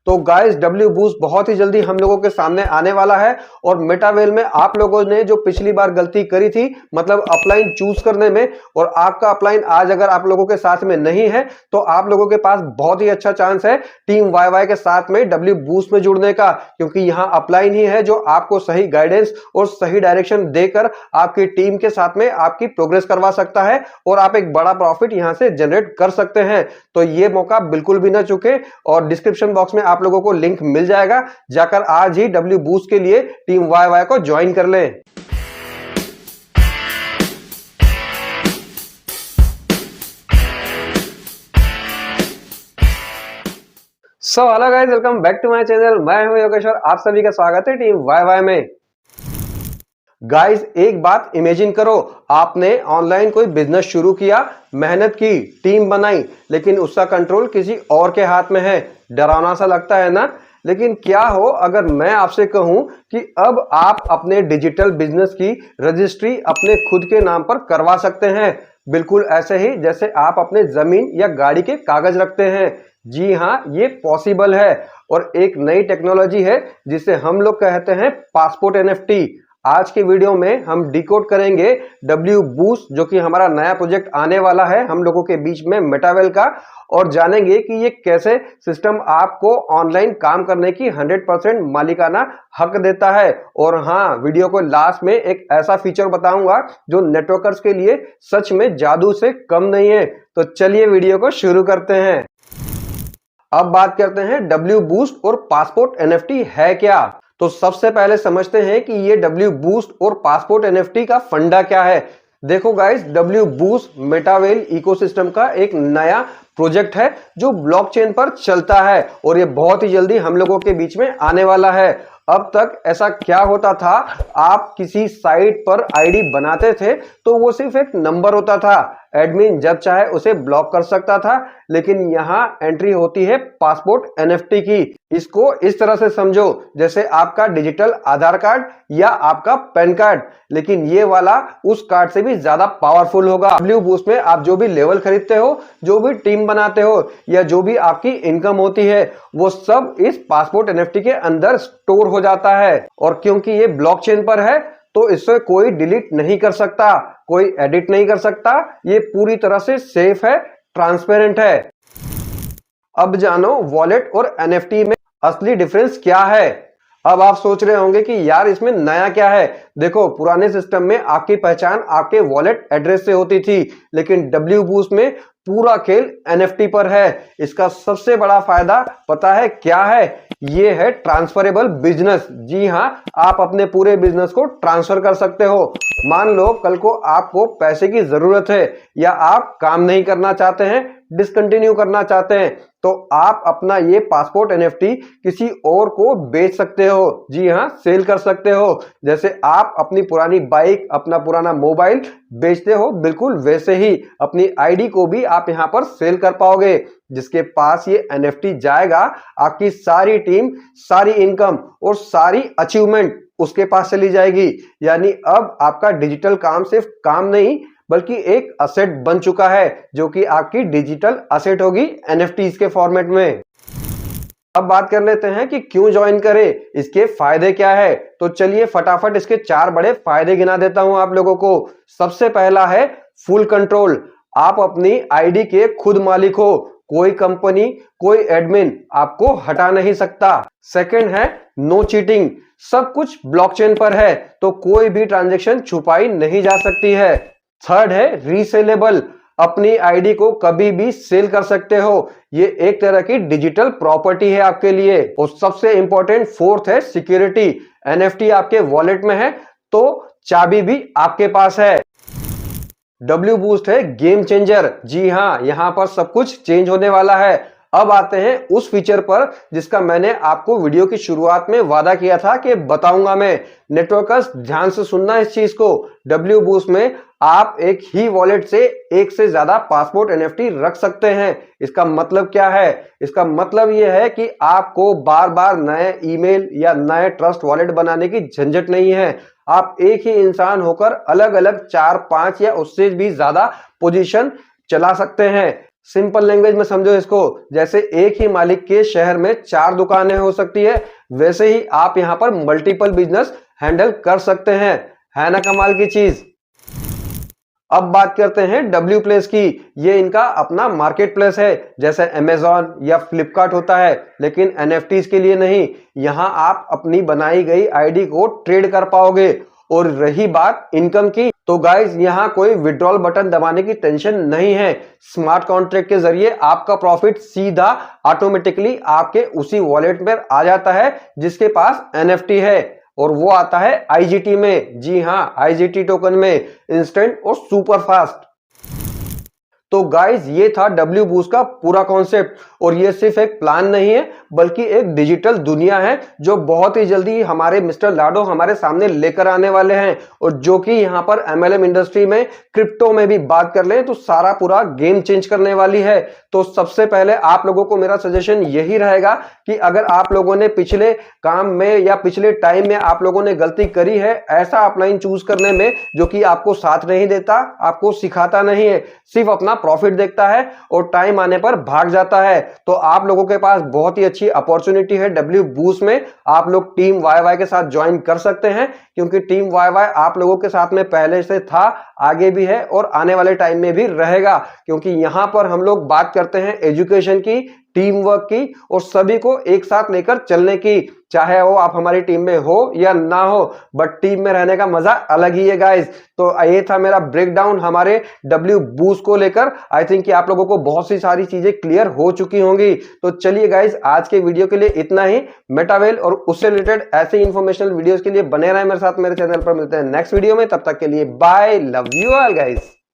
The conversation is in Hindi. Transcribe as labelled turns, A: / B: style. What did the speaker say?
A: तो गाइस डब्ल्यू बूस्ट बहुत ही जल्दी हम लोगों के सामने आने वाला है और मेटावेल में आप लोगों ने जो पिछली बार गलती करी थी, मतलब अपलाइन चूज करने में, और आपका अपलाइन आज अगर आप लोगों के साथ में नहीं है तो आप लोगों के पास बहुत ही अच्छा चांस है टीम वाई वाई के साथ में डब्ल्यू बूस्ट में जुड़ने का, क्योंकि यहां अपलाइन ही है जो आपको सही गाइडेंस और सही डायरेक्शन देकर आपकी टीम के साथ में आपकी प्रोग्रेस करवा सकता है और आप एक बड़ा प्रॉफिट यहां से जनरेट कर सकते हैं। तो ये मौका बिल्कुल भी ना चूके और डिस्क्रिप्शन बॉक्स में आप लोगों को लिंक मिल जाएगा, जाकर आज ही डब्ल्यू बूस्ट के लिए टीम वाई वाई को ज्वाइन कर लें। Hello guys, welcome back to my channel. मैं हूं योगेश और आप सभी का स्वागत है टीम वाई वाई में। गाइस एक बात इमेजिन करो, आपने ऑनलाइन कोई बिजनेस शुरू किया, मेहनत की, टीम बनाई, लेकिन उसका कंट्रोल किसी और के हाथ में है। डरावना सा लगता है ना? लेकिन क्या हो अगर मैं आपसे कहूं कि अब आप अपने डिजिटल बिजनेस की रजिस्ट्री अपने खुद के नाम पर करवा सकते हैं, बिल्कुल ऐसे ही जैसे आप अपने जमीन या गाड़ी के कागज रखते हैं। जी हाँ, ये पॉसिबल है और एक नई टेक्नोलॉजी है जिसे हम लोग कहते हैं पासपोर्ट एनएफटी। आज के वीडियो में हम डिकोड करेंगे डब्ल्यू बूस्ट, जो कि हमारा नया प्रोजेक्ट आने वाला है हम लोगों के बीच में मेटावेल का, और जानेंगे कि ये कैसे सिस्टम आपको ऑनलाइन काम करने की 100% मालिकाना हक देता है। और हाँ, वीडियो को लास्ट में एक ऐसा फीचर बताऊंगा जो नेटवर्कर्स के लिए सच में जादू से कम नहीं है। तो चलिए वीडियो को शुरू करते हैं। अब बात करते हैं डब्ल्यू बूस्ट और पासपोर्ट एनएफटी है क्या। तो सबसे पहले समझते हैं कि ये डब्ल्यू बूस्ट और पासपोर्ट एनएफटी का फंडा क्या है। देखो गाइस, डब्ल्यू बूस्ट मेटावेल इकोसिस्टम का एक नया प्रोजेक्ट है जो ब्लॉकचेन पर चलता है और ये बहुत ही जल्दी हम लोगों के बीच में आने वाला है। अब तक ऐसा क्या होता था, आप किसी साइट पर आईडी बनाते थे तो वो सिर्फ एक नंबर होता था, एडमिन जब चाहे उसे ब्लॉक कर सकता था, लेकिन यहां एंट्री होती है पासपोर्ट एनएफटी की। इसको इस तरह से समझो जैसे आपका डिजिटल आधार कार्ड या आपका पैन कार्ड, लेकिन ये वाला उस कार्ड से भी ज्यादा पावरफुल होगा। डब्ल्यू बूस्ट में आप जो भी लेवल खरीदते हो, जो भी टीम बनाते हो या जो भी आपकी इनकम होती है, वो सब इस पासपोर्ट एनएफटी के अंदर स्टोर हो जाता है। और क्योंकि ये ब्लॉकचेन पर है तो इसे कोई डिलीट नहीं कर सकता, कोई एडिट नहीं कर सकता, ये पूरी तरह से सेफ है, ट्रांसपेरेंट है। अब जानो वॉलेट और एनएफटी में असली डिफरेंस क्या है। अब आप सोच रहे होंगे कि यार इसमें नया क्या है। देखो, पुराने सिस्टम में आपकी पहचान आपके वॉलेट एड्रेस से होती थी, लेकिन डब्ल्यू बूस्ट में पूरा खेल एनएफटी पर है। इसका सबसे बड़ा फायदा पता है क्या है? ये है ट्रांसफरेबल बिजनेस। जी हाँ, आप अपने पूरे बिजनेस को ट्रांसफर कर सकते हो। मान लो कल को आपको पैसे की जरूरत है या आप काम नहीं करना चाहते हैं, डिसकंटिन्यू करना चाहते हैं, तो आप अपना ये पासपोर्ट एनएफटी किसी और को बेच सकते हो। जी हाँ, सेल कर सकते हो। जैसे आप अपनी पुरानी बाइक, अपना पुराना मोबाइल बेचते हो, बिल्कुल वैसे ही अपनी आईडी को भी आप यहां पर सेल कर पाओगे। जिसके पास ये एनएफटी जाएगा, आपकी सारी टीम, सारी इनकम और सारी अचीवमेंट उसके पास चली जाएगी। यानी अब आपका डिजिटल काम सिर्फ काम नहीं बल्कि एक असेट बन चुका है, जो कि आपकी डिजिटल असेट होगी एनएफटीज के फॉर्मेट में। अब बात कर लेते हैं कि क्यों ज्वाइन करें, इसके फायदे क्या है। तो चलिए फटाफट इसके 4 बड़े फायदे गिना देता हूं आप लोगों को। सबसे पहला है फुल कंट्रोल। आप अपनी आईडी के खुद मालिक हो, कोई कंपनी, कोई एडमिन आपको हटा नहीं सकता। सेकंड है नो चीटिंग। सब कुछ ब्लॉकचेन पर है तो कोई भी ट्रांजैक्शन छुपाई नहीं जा सकती है। थर्ड है रीसेलेबल। अपनी आईडी को कभी भी सेल कर सकते हो, ये एक तरह की डिजिटल प्रॉपर्टी है आपके लिए। और सबसे इंपॉर्टेंट फोर्थ है सिक्योरिटी। एनएफटी आपके वॉलेट में है तो चाबी भी आपके पास है। डब्ल्यू बूस्ट है गेम चेंजर। जी हाँ, यहां पर सब कुछ चेंज होने वाला है। अब आते हैं उस फीचर पर जिसका मैंने आपको वीडियो की शुरुआत में वादा किया था कि बताऊंगा मैं। नेटवर्कर्स ध्यान से सुनना इस चीज को। डब्ल्यू बूस्ट में आप एक ही वॉलेट से एक से ज्यादा पासपोर्ट एनएफटी रख सकते हैं। इसका मतलब क्या है? इसका मतलब यह है कि आपको बार बार नए ईमेल या नए ट्रस्ट वॉलेट बनाने की झंझट नहीं है। आप एक ही इंसान होकर अलग अलग 4, 5 या उससे भी ज्यादा पोजीशन चला सकते हैं। सिंपल लैंग्वेज में समझो इसको, जैसे एक ही मालिक के शहर में 4 दुकानें हो सकती है, वैसे ही आप यहां पर मल्टीपल बिजनेस हैंडल कर सकते हैं। है ना कमाल की चीज। अब बात करते हैं डब्ल्यू प्लेस की। ये इनका अपना मार्केट प्लेस है, जैसे अमेजॉन या फ्लिपकार्ट होता है, लेकिन एनएफटीज के लिए नहीं। यहां आप अपनी बनाई गई आईडी को ट्रेड कर पाओगे। और रही बात इनकम की, तो गाइस यहां कोई विड्रॉल बटन दबाने की टेंशन नहीं है। स्मार्ट कॉन्ट्रैक्ट के जरिए आपका प्रॉफिट सीधा ऑटोमेटिकली आपके उसी वॉलेट में आ जाता है जिसके पास एनएफटी है, और वो आता है आईजीटी में। जी हां, आईजीटी टोकन में, इंस्टेंट और सुपर फास्ट। तो गाइस ये था डब्ल्यू बूस्ट का पूरा कॉन्सेप्ट, और ये सिर्फ एक प्लान नहीं है बल्कि एक डिजिटल दुनिया है जो बहुत ही जल्दी हमारे मिस्टर लाडो हमारे सामने लेकर आने वाले हैं। और जो कि यहां पर एमएलएम इंडस्ट्री में, क्रिप्टो में भी बात कर लें तो सारा पूरा गेम चेंज करने वाली है। तो सबसे पहले आप लोगों को मेरा सजेशन यही रहेगा कि अगर आप लोगों ने पिछले काम में या पिछले टाइम में आप लोगों ने गलती करी है ऐसा अपलाइन चूज करने में जो कि आपको साथ नहीं देता, आपको सिखाता नहीं है, सिर्फ अपना प्रॉफिट देखता है और टाइम आने पर भाग जाता है, तो आप लोगों के पास बहुत ही अच्छी अपॉर्चुनिटी है डब्ल्यू बूस्ट में। आप लोग टीम वाई वाई के साथ ज्वाइन कर सकते हैं, क्योंकि टीम वाई वाई आप लोगों के साथ में पहले से था, आगे भी है और आने वाले टाइम में भी रहेगा। क्योंकि यहां पर हम लोग बात करते हैं एजुकेशन की, टीम वर्क की और सभी को एक साथ लेकर चलने की। चाहे वो आप हमारी टीम में हो या ना हो, बट टीम में रहने का मजा अलग ही है गाइस। तो ये था मेरा ब्रेकडाउन हमारे डब्ल्यू बूस्ट को लेकर। आई थिंक कि आप लोगों को बहुत सी सारी चीजें क्लियर हो चुकी होंगी। तो चलिए गाइस, आज के वीडियो के लिए इतना ही। मेटावेल और उससे रिलेटेड ऐसे इंफॉर्मेशनल वीडियोस के लिए बने रहे मेरे साथ मेरे चैनल पर। मिलते हैं नेक्स्ट वीडियो में, तब तक के लिए bye, love you all guys.